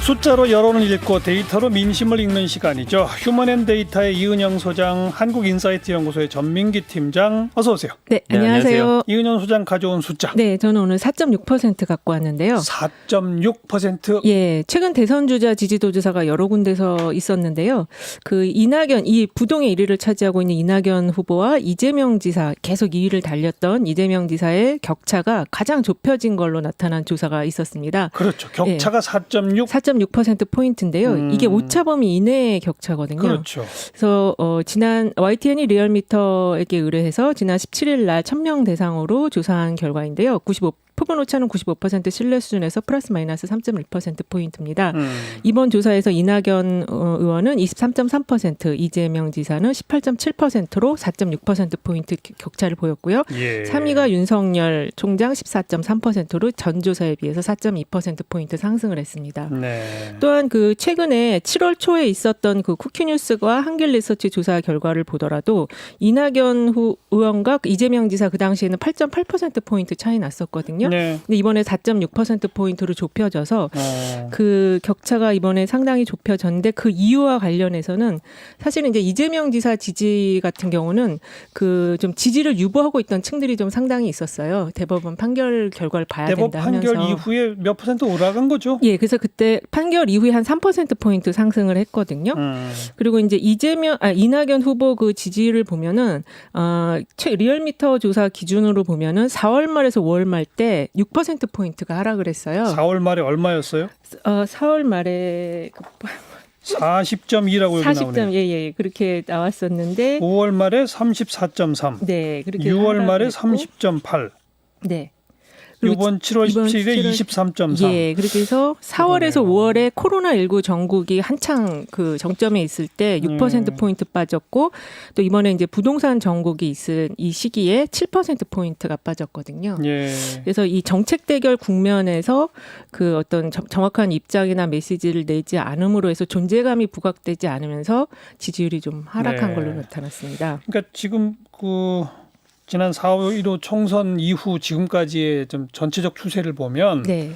숫자로 여론을 읽고 데이터로 민심을 읽는 시간이죠. 휴먼앤데이터의 이은영 소장, 한국인사이트연구소의 전민기 팀장, 어서 오세요. 네, 안녕하세요. 이은영 소장 가져온 숫자. 네, 저는 오늘 4.6% 갖고 왔는데요. 4.6%? 예, 최근 대선 주자 지지도 조사가 여러 군데서 있었는데요. 그 이낙연, 이 부동의 1위를 차지하고 있는 이낙연 후보와 이재명 지사, 계속 2위를 달렸던 이재명 지사의 격차가 가장 좁혀진 걸로 나타난 조사가 있었습니다. 그렇죠. 격차가 예. 4.6%포인트인데요. 이게 오차범위 이내의 격차거든요. 그렇죠. 그래서 지난 YTN이 리얼미터에게 의뢰해서 지난 17일 날 1000명 대상으로 조사한 결과인데요. 표본 오차는 95% 신뢰 수준에서 플러스 마이너스 3.1%포인트입니다. 이번 조사에서 이낙연 의원은 23.3%, 이재명 지사는 18.7%로 4.6%포인트 격차를 보였고요. 예. 3위가 윤석열 총장 14.3%로 전 조사에 비해서 4.2%포인트 상승을 했습니다. 네. 또한 그 최근에 7월 초에 있었던 그 쿠키뉴스와 한길리서치 조사 결과를 보더라도 이낙연 의원과 이재명 지사 그 당시에는 8.8%포인트 차이 났었거든요. 네. 근데 이번에 4.6%포인트로 좁혀져서 그 격차가 이번에 상당히 좁혀졌는데 그 이유와 관련해서는 사실은 이제 이재명 지사 지지 같은 경우는 그 좀 지지를 유보하고 있던 층들이 좀 상당히 있었어요. 대법원 판결 결과를 봐야 된다 하면서. 대법 판결 이후에 몇 퍼센트 올라간 거죠? 예, 그래서 그때 판결 이후에 한 3%포인트 상승을 했거든요. 그리고 이제 이낙연 후보 그 지지를 보면은, 리얼미터 조사 기준으로 보면은 4월 말에서 5월 말 때 6%포인트가 하락을 했어요. 4월 말에 얼마였어요? 4월 말에 40.2라고 여기 40점, 나오네요. 예, 그렇게 나왔었는데. 5월 말에 34.3. 네, 그렇게. 6월 말에 했고. 30.8. 네. 이번 7월 17일에 23.3. 예, 그렇게 해서 4월에서 5월에 코로나19 전국이 한창 그 정점에 있을 때 6%포인트 빠졌고 또 이번에 이제 부동산 전국이 있은 이 시기에 7%포인트가 빠졌거든요. 예. 그래서 이 정책 대결 국면에서 그 어떤 정확한 입장이나 메시지를 내지 않음으로 해서 존재감이 부각되지 않으면서 지지율이 좀 하락한 네. 걸로 나타났습니다. 그러니까 지금 지난 4.15 총선 이후 지금까지의 좀 전체적 추세를 보면 네,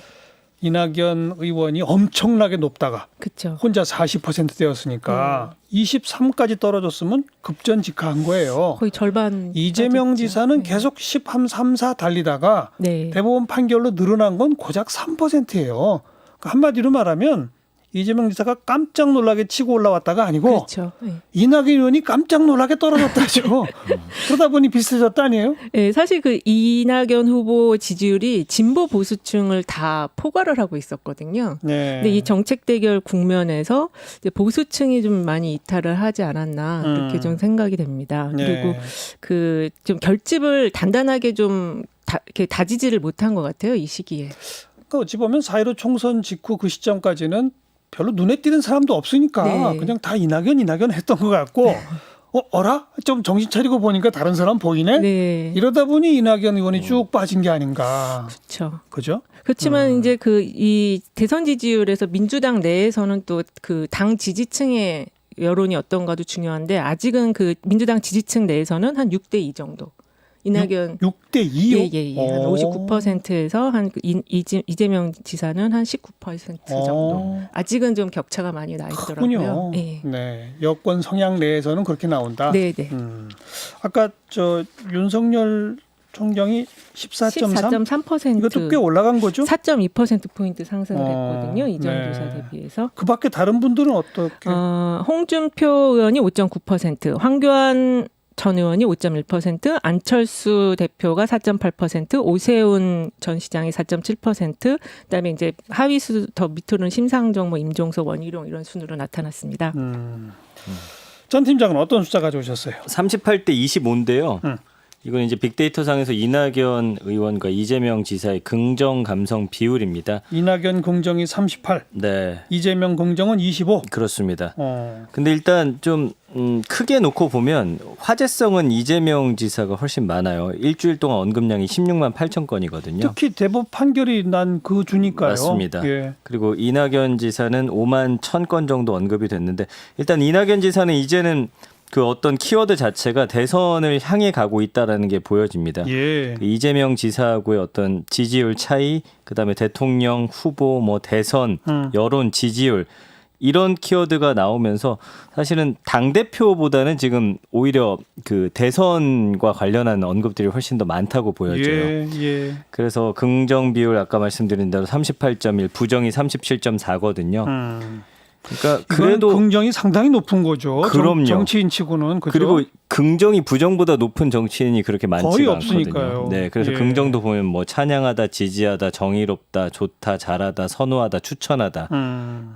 이낙연 의원이 엄청나게 높다가 그렇죠. 혼자 40% 되었으니까 23까지 떨어졌으면 급전직하한 거예요. 거의 절반. 이재명 빠졌죠. 지사는 네. 계속 13, 4 달리다가 네. 대법원 판결로 늘어난 건 고작 3%예요. 그러니까 한마디로 말하면 이재명 지사가 깜짝 놀라게 치고 올라왔다가 아니고 그렇죠. 네. 이낙연 의원이 깜짝 놀라게 떨어졌다죠. 그러다 보니 비슷해졌다 아니에요? 네, 사실 그 이낙연 후보 지지율이 진보 보수층을 다 포괄을 하고 있었거든요. 네. 근데 이 정책 대결 국면에서 이제 보수층이 좀 많이 이탈을 하지 않았나 이렇게 좀 생각이 됩니다. 네. 그리고 그 좀 결집을 단단하게 좀 이렇게 다지지를 못한 것 같아요, 이 시기에. 그러니까 어찌 보면 4.15 총선 직후 그 시점까지는 별로 눈에 띄는 사람도 없으니까 네. 그냥 다 이낙연 했던 것 같고 어라? 좀 정신 차리고 보니까 다른 사람 보이네? 네. 이러다 보니 이낙연 의원이 쭉 빠진 게 아닌가. 그렇죠. 그죠? 그렇지만 이제 이 대선 지지율에서 민주당 내에서는 또 그 당 지지층의 여론이 어떤가도 중요한데 아직은 그 민주당 지지층 내에서는 한 6대2 정도. 이낙연 6대2요? 예. 한 59%에서 한 이재명 지사는 한 19% 정도. 아직은 좀 격차가 많이 나 있더라고요. 크군요. 예. 네. 여권 성향 내에서는 그렇게 나온다. 네. 아까 윤석열 총장이 14.3? 14.3%. 이것도 꽤 올라간 거죠? 4.2%포인트 상승을 했거든요. 이전 네. 조사 대비해서. 그 밖에 다른 분들은 어떻게? 홍준표 의원이 5.9%, 황교안 전 의원이 5.1%, 안철수 대표가 4.8%, 오세훈 전 시장이 4.7%, 그다음에 이제 하위수 더 밑으로는 심상정, 임종석, 원희룡 이런 순으로 나타났습니다. 전 팀장은 어떤 숫자 가져오셨어요? 38대 25인데요. 이건 이제 빅데이터 상에서 이낙연 의원과 이재명 지사의 긍정 감성 비율입니다. 이낙연 긍정이 38, 네, 이재명 긍정은 25. 그렇습니다. 근데 일단 좀 크게 놓고 보면 화제성은 이재명 지사가 훨씬 많아요. 일주일 동안 언급량이 16만 8천 건이거든요. 특히 대법 판결이 난 그 주니까요. 맞습니다. 예. 그리고 이낙연 지사는 5만 1천 건 정도 언급이 됐는데 일단 이낙연 지사는 이제는 그 어떤 키워드 자체가 대선을 향해 가고 있다라는 게 보여집니다. 예. 그 이재명 지사하고의 어떤 지지율 차이, 그다음에 대통령 후보, 뭐 대선, 여론 지지율 이런 키워드가 나오면서 사실은 당 대표보다는 지금 오히려 그 대선과 관련한 언급들이 훨씬 더 많다고 보여져요. 예. 그래서 긍정 비율 아까 말씀드린 대로 38.1, 부정이 37.4거든요. 그러니까 그래도 긍정이 상당히 높은 거죠. 그럼요. 정치인치고는 그죠? 그리고 긍정이 부정보다 높은 정치인이 그렇게 많지가 거의 않거든요. 없으니까요. 네, 그래서 예. 긍정도 보면 뭐 찬양하다, 지지하다, 정의롭다, 좋다, 잘하다, 선호하다, 추천하다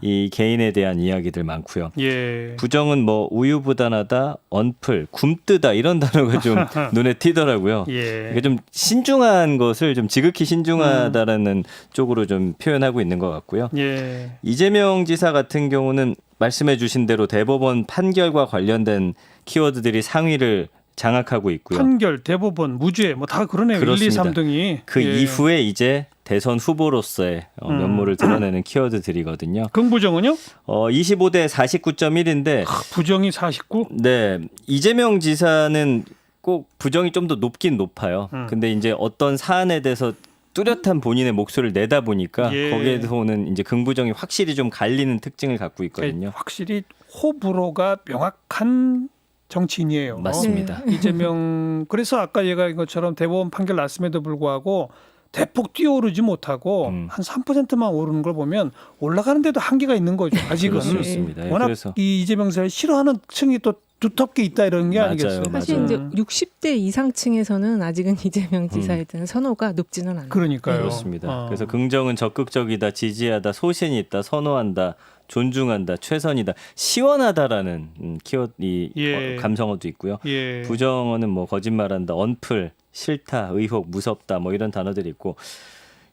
이 개인에 대한 이야기들 많고요. 예. 부정은 뭐 우유부단하다, 언플, 굼뜨다 이런 단어가 좀 눈에 띄더라고요. 예. 이게 좀 신중한 것을 좀 지극히 신중하다라는 쪽으로 좀 표현하고 있는 것 같고요. 예. 이재명 지사 같은 경우는 말씀해 주신 대로 대법원 판결과 관련된 키워드들이 상위를 장악하고 있고요. 판결, 대법원, 무죄 뭐 다 그러네요. 그렇습니다. 1, 2, 3등이. 그 이후에 이제 대선 후보로서의 면모를 드러내는 키워드들이거든요. 긍부정은요? 25대 49.1인데 부정이 49? 네, 이재명 지사는 꼭 부정이 좀 더 높긴 높아요. 근데 이제 어떤 사안에 대해서 뚜렷한 본인의 목소리를 내다 보니까 예. 거기에서 오는 이제 긍부정이 확실히 좀 갈리는 특징을 갖고 있거든요. 확실히 호불호가 명확한 정치인이에요. 맞습니다. 이재명 그래서 아까 얘기한 것처럼 대법원 판결 났음에도 불구하고 대폭 뛰어오르지 못하고 한 3%만 오르는 걸 보면 올라가는데도 한계가 있는 거죠. 아직은. 그렇습니다. 예, 워낙 그래서 이 이재명 지사를 싫어하는 층이 또 두텁게 있다 이런 게 맞아요, 아니겠어요. 사실 맞아요. 이제 60대 이상층에서는 아직은 이재명 지사에 대한 선호가 높지는 않아요. 그러니까요. 그렇습니다. 그래서 긍정은 적극적이다, 지지하다, 소신이 있다, 선호한다, 존중한다, 최선이다, 시원하다라는 키워드 예. 감성어도 있고요. 예. 부정어는 뭐 거짓말한다, 언플, 싫다, 의혹, 무섭다 뭐 이런 단어들이 있고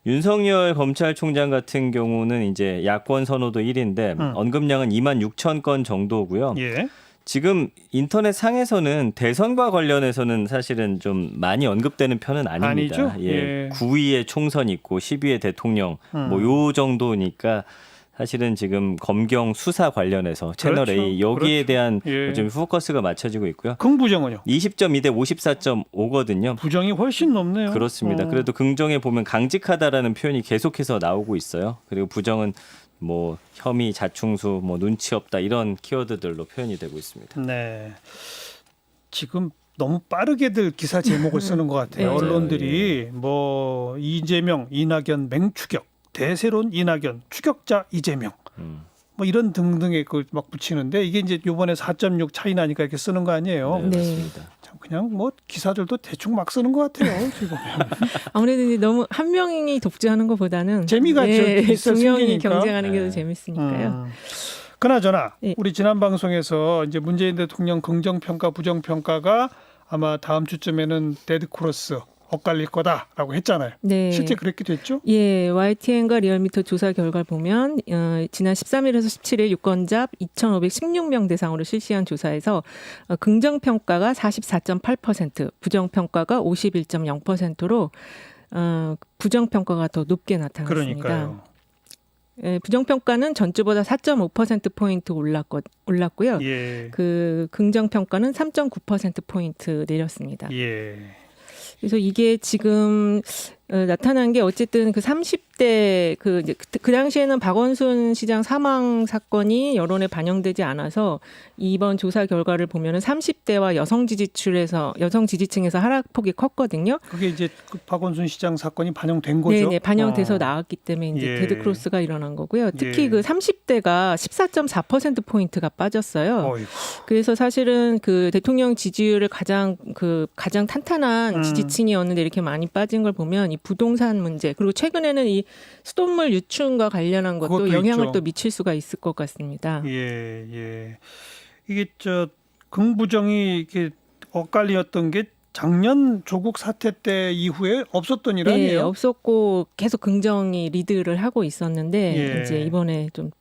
윤석열 검찰총장 같은 경우는 이제 야권 선호도 1위인데 언급량은 2만 6천 건 정도고요. 예. 지금 인터넷 상에서는 대선과 관련해서는 사실은 좀 많이 언급되는 편은 아닙니다. 아니죠? 예. 예. 9위에 총선 있고 10위에 대통령 뭐 요 정도니까 사실은 지금 검경 수사 관련해서 채널 그렇죠. A 여기에 그렇죠. 대한 예. 좀 포커스가 맞춰지고 있고요. 긍부정은요? 20.2대 54.5거든요. 부정이 훨씬 높네요. 그렇습니다. 그래도 긍정에 보면 강직하다라는 표현이 계속해서 나오고 있어요. 그리고 부정은 뭐 혐의, 자충수, 뭐 눈치 없다 이런 키워드들로 표현이 되고 있습니다. 네. 지금 너무 빠르게들 기사 제목을 쓰는 것 같아요. 네. 언론들이 뭐 이재명, 이낙연 맹추격, 대세론 이낙연, 추격자 이재명. 뭐 이런 등등의 그 막 붙이는데 이게 이제 요번에 4.6 차이 나니까 이렇게 쓰는 거 아니에요. 네, 네. 맞습니다. 참 그냥 뭐 기사들도 대충 막 쓰는 것 같아요. 지금. 아무래도 이제 너무 한 명이 독주하는 것보다는 재미가 있어 두 명이 생기니까. 경쟁하는 게 더 재밌으니까요. 그나저나 예. 우리 지난 방송에서 이제 문재인 대통령 긍정평가 부정평가가 아마 다음 주쯤에는 데드크로스 엇갈릴 거다라고 했잖아요. 네. 실제 그렇게 됐죠? 예, YTN과 리얼미터 조사 결과를 보면 지난 13일에서 17일 유권자 2,516명 대상으로 실시한 조사에서 긍정평가가 44.8%, 부정평가가 51.0%로 부정평가가 더 높게 나타났습니다. 그러니까요. 예, 부정평가는 전주보다 4.5%포인트 올랐고요. 예. 그 긍정평가는 3.9%포인트 내렸습니다. 예. 그래서 이게 지금 나타난 게 어쨌든 그 30대 그 당시에는 박원순 시장 사망 사건이 여론에 반영되지 않아서 이번 조사 결과를 보면은 30대와 여성 지지층에서 하락폭이 컸거든요. 그게 이제 그 박원순 시장 사건이 반영된 거죠? 네, 반영돼서 나왔기 때문에 이제 예. 데드크로스가 일어난 거고요. 특히 예. 그 30대가 14.4% 포인트가 빠졌어요. 어이구. 그래서 사실은 그 대통령 지지율을 가장 탄탄한 지지층이었는데 이렇게 많이 빠진 걸 보면 이 부동산 문제 그리고 최근에는 이 수돗물 유출과 관련한 것도 그것도 영향을 있죠. 또 미칠 수가 있을 것 같습니다. 예. 이게 긍부정이 이렇게 엇갈리었던 게 작년 조국 사태 때 이후에 없었던 일 네, 아니에요? 없었고 계속 긍정이 리드를 하고 있었는데 예. 이제 이번에 좀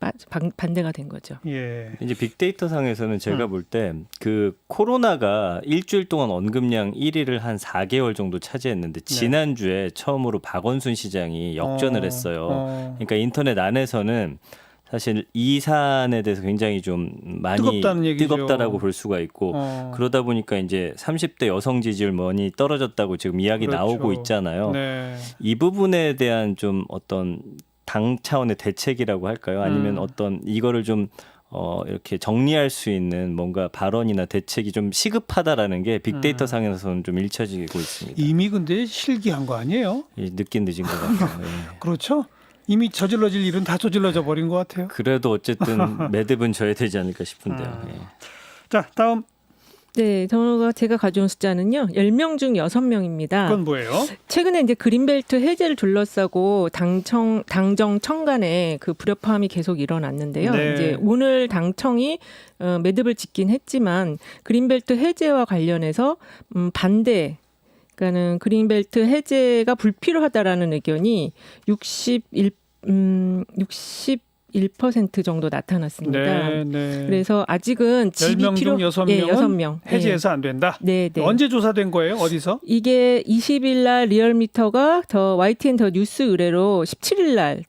반대가 된 거죠. 예. 이제 빅데이터 상에서는 제가 볼 때 그 코로나가 일주일 동안 언급량 1위를 한 4개월 정도 차지했는데 지난주에 처음으로 박원순 시장이 역전을 했어요. 그러니까 인터넷 안에서는 사실 이 사안에 대해서 굉장히 좀 많이 뜨겁다는 얘기죠. 뜨겁다라고 볼 수가 있고 그러다 보니까 이제 30대 여성 지지율 많이 떨어졌다고 지금 이야기 그렇죠. 나오고 있잖아요. 네. 이 부분에 대한 좀 어떤 당 차원의 대책이라고 할까요? 아니면 어떤 이거를 좀 이렇게 정리할 수 있는 뭔가 발언이나 대책이 좀 시급하다라는 게 빅데이터 상에서는 좀 일처지고 있습니다. 이미 근데 실기한 거 아니에요? 늦긴 늦은 것 같아요. 예. 그렇죠? 이미 저질러질 일은 다 저질러져 버린 것 같아요. 그래도 어쨌든 매듭은 져야 되지 않을까 싶은데요. 예. 자, 다음 네, 제가 가져온 숫자는요. 10명 중 6명입니다. 그건 뭐예요? 최근에 이제 그린벨트 해제를 둘러싸고 당정 청간에 그 불협화음이 계속 일어났는데요. 네. 이제 오늘 당청이 매듭을 짓긴 했지만 그린벨트 해제와 관련해서 반대 그러니까는 그린벨트 해제가 불필요하다라는 의견이 61% 정도 나타났습니다. 네, 네. 그래서 아직은 집이 10명 중 6명은 예, 6명. 해제해서 안 된다. 네, 네. 언제 조사된 거예요? 어디서? 이게 20일 날 리얼미터가 더 YTN 더 뉴스 의뢰로 17일 날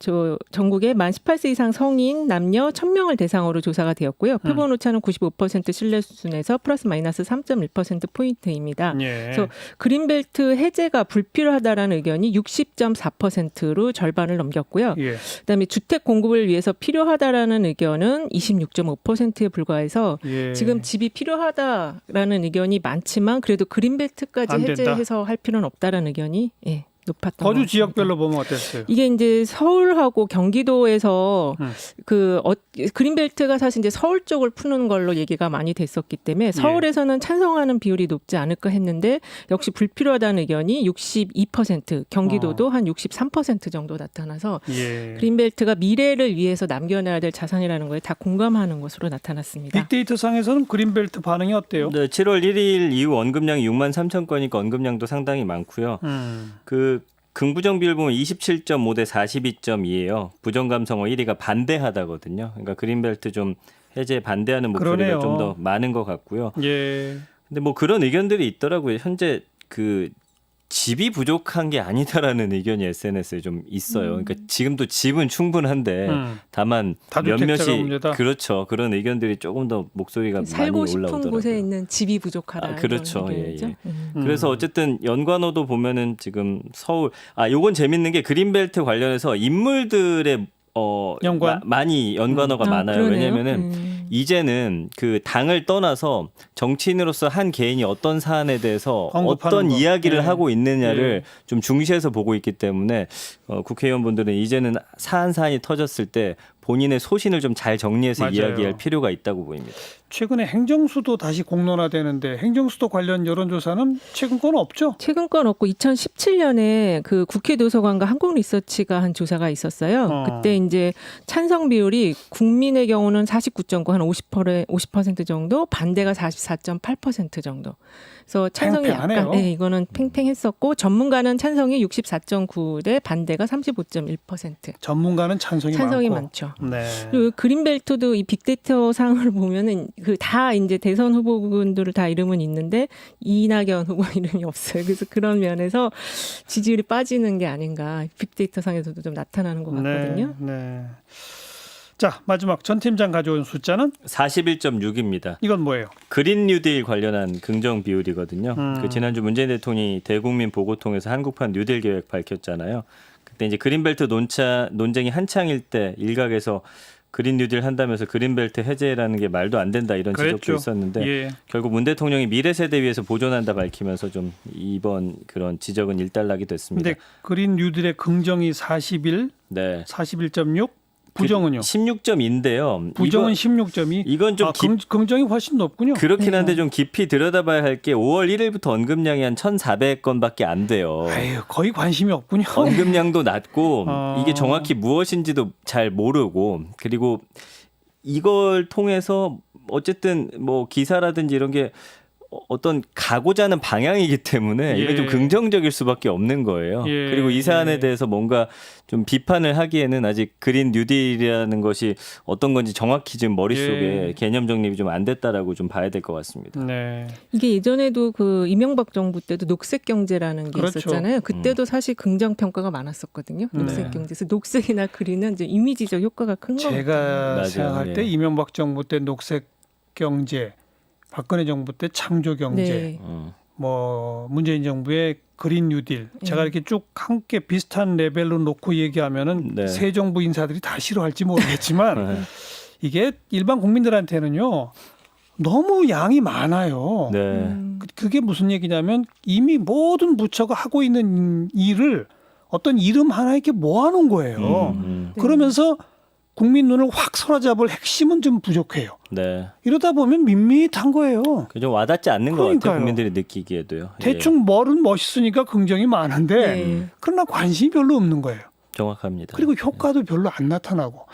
전국에 만 18세 이상 성인 남녀 1,000명을 대상으로 조사가 되었고요. 표본 오차는 95% 신뢰 수준에서 플러스 마이너스 3.1% 포인트입니다. 예. 그래서 그린벨트 해제가 불필요하다라는 의견이 60.4%로 절반을 넘겼고요. 예. 그다음에 주택 공급을 위해서 필요하다라는 의견은 26.5%에 불과해서 예. 지금 집이 필요하다라는 의견이 많지만 그래도 그린벨트까지 안 된다. 해제해서 할 필요는 없다라는 의견이 높았던 것 거주 같습니다. 지역별로 보면 어땠어요? 이게 이제 서울하고 경기도에서 그린벨트가 사실 이제 서울 쪽을 푸는 걸로 얘기가 많이 됐었기 때문에 서울에서는 찬성하는 비율이 높지 않을까 했는데 역시 불필요하다는 의견이 62%, 경기도도 한 63% 정도 나타나서 예. 그린벨트가 미래를 위해서 남겨놔야 될 자산이라는 거에 다 공감하는 것으로 나타났습니다. 빅데이터 상에서는 그린벨트 반응이 어때요? 네, 7월 1일 이후 언급량이 6만 3천 건이니까 언급량도 상당히 많고요. 그 긍부정 비율 보면 27.5 대 42.2예요. 부정 감성어 1위가 반대하다거든요. 그러니까 그린벨트 좀 해제 반대하는 목소리가 그러네요. 좀 더 많은 것 같고요. 예. 근데 뭐 그런 의견들이 있더라고요. 현재 그 집이 부족한 게 아니다라는 의견이 SNS에 좀 있어요. 그러니까 지금도 집은 충분한데 다만 다주택자가 몇몇이 문제다. 그렇죠. 그런 의견들이 조금 더 목소리가 많이 살고 싶은 올라오더라고요. 곳에 있는 집이 부족하다. 그렇죠. 이런 의견이죠. 예. 그래서 어쨌든 연관어도 보면은 지금 서울 요건 재밌는 게 그린벨트 관련해서 인물들의 연관? 많이 연관어가 많아요. 그러네요. 왜냐면은 이제는 그 당을 떠나서 정치인으로서 한 개인이 어떤 사안에 대해서 언급하는 어떤 거. 이야기를 예. 하고 있느냐를 예. 좀 중시해서 보고 있기 때문에 국회의원분들은 이제는 사안이 터졌을 때 본인의 소신을 좀 잘 정리해서 맞아요. 이야기할 필요가 있다고 보입니다. 최근에 행정수도 다시 공론화되는데 행정수도 관련 여론조사는 최근 건 없죠? 최근 건 없고 2017년에 그 국회 도서관과 한국리서치가 한 조사가 있었어요. 그때 이제 찬성 비율이 국민의 경우는 49.9, 한 50% 정도, 반대가 44.8% 정도. 그래서 찬성이 팽팽하네요. 약간 이거는 팽팽했었고 전문가는 찬성이 64.9 대 반대가 35.1%. 전문가는 찬성이 많고. 많죠. 네. 그리고 그린벨트도 이 빅데이터 상을 보면은 그 다 이제 대선 후보분들을 다 이름은 있는데 이낙연 후보 이름이 없어요. 그래서 그런 면에서 지지율이 빠지는 게 아닌가 빅데이터 상에서도 좀 나타나는 것 같거든요. 네. 네. 자, 마지막 전 팀장 가져온 숫자는 41.6입니다. 이건 뭐예요? 그린 뉴딜 관련한 긍정 비율이거든요. 그 지난주 문재인 대통령이 대국민 보고통에서 한국판 뉴딜 계획 밝혔잖아요. 그때 이제 그린벨트 논쟁이 한창일 때 일각에서 그린 뉴딜 한다면서 그린벨트 해제라는 게 말도 안 된다 이런 지적도 그랬죠. 있었는데 예. 결국 문 대통령이 미래 세대 위해서 보존한다 밝히면서 좀 이번 그런 지적은 일단락이 됐습니다. 근데 그린 뉴딜의 긍정이 41, 네. 41.6, 부정은요? 16점인데요. 부정은 16점이. 이건 좀 긍정이 훨씬 높군요. 그렇긴 한데 좀 깊이 들여다봐야 할 게 5월 1일부터 언급량이 한 1,400건밖에 안 돼요. 아유, 거의 관심이 없군요. 언급량도 낮고 이게 어. 정확히 무엇인지도 잘 모르고 그리고 이걸 통해서 어쨌든 뭐 기사라든지 이런 게 어떤 가고자 하는 방향이기 때문에 이게 좀 예. 긍정적일 수밖에 없는 거예요. 예. 그리고 이 사안에 예. 대해서 뭔가 좀 비판을 하기에는 아직 그린 뉴딜이라는 것이 어떤 건지 정확히 지금 머릿속에 예. 개념 정립이 좀 안 됐다라고 좀 봐야 될 것 같습니다. 네. 이게 예전에도 그 이명박 정부 때도 녹색 경제라는 게 그렇죠. 있었잖아요. 그때도 사실 긍정 평가가 많았었거든요. 녹색 네. 경제에서 녹색이나 그린은 이제 이미지적 효과가 큰 거 같아요. 제가 맞아요. 생각할 때 예. 이명박 정부 때 녹색 경제, 박근혜 정부 때 창조 경제, 네. 뭐 문재인 정부의 그린 뉴딜, 제가 예. 이렇게 쭉 함께 비슷한 레벨로 놓고 얘기하면은 네. 새 정부 인사들이 다 싫어할지 모르겠지만 네. 이게 일반 국민들한테는요 너무 양이 많아요. 네. 그게 무슨 얘기냐면 이미 모든 부처가 하고 있는 일을 어떤 이름 하나에 이렇게 모아놓은 거예요. 네. 그러면서 국민 눈을 확 사로잡을 핵심은 좀 부족해요. 네. 이러다 보면 밋밋한 거예요. 좀 와닿지 않는 것 그러니까요. 같아요. 국민들이 느끼기에도요. 예. 대충 뭘은 멋있으니까 긍정이 많은데 네. 그러나 관심이 별로 없는 거예요. 정확합니다. 그리고 효과도 별로 안 나타나고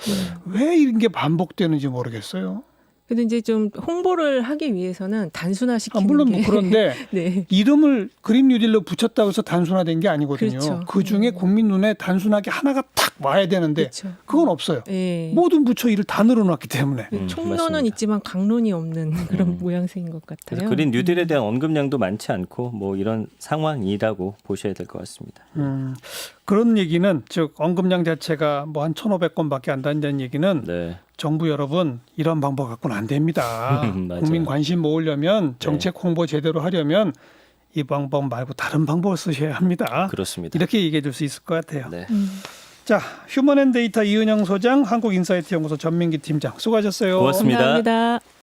왜 이런 게 반복되는지 모르겠어요. 그래도 이제 좀 홍보를 하기 위해서는 단순화시키는 물론 게 뭐 그런데 네. 이름을 그린 뉴딜로 붙였다고 해서 단순화된 게 아니거든요. 그렇죠. 그 중에 국민 눈에 단순하게 하나가 탁 와야 되는데 그렇죠. 그건 없어요. 네. 모든 부처 일을 다 늘어놨기 때문에. 총론은 맞습니다. 있지만 강론이 없는 그런 모양새인 것 같아요. 그래서 그린 뉴딜에 대한 언급량도 많지 않고 뭐 이런 상황이라고 보셔야 될 것 같습니다. 그런 얘기는 즉 언급량 자체가 뭐 한 1,500건밖에 안 된다는 얘기는 네. 정부 여러분 이런 방법 갖고는 안 됩니다. 맞아요. 국민 관심 모으려면 정책 홍보 제대로 하려면 이 방법 말고 다른 방법을 쓰셔야 합니다. 그렇습니다. 이렇게 얘기해 줄 수 있을 것 같아요. 네. 자, 휴먼앤데이터 이은영 소장, 한국인사이트연구소 전민기 팀장 수고하셨어요. 고맙습니다. 감사합니다.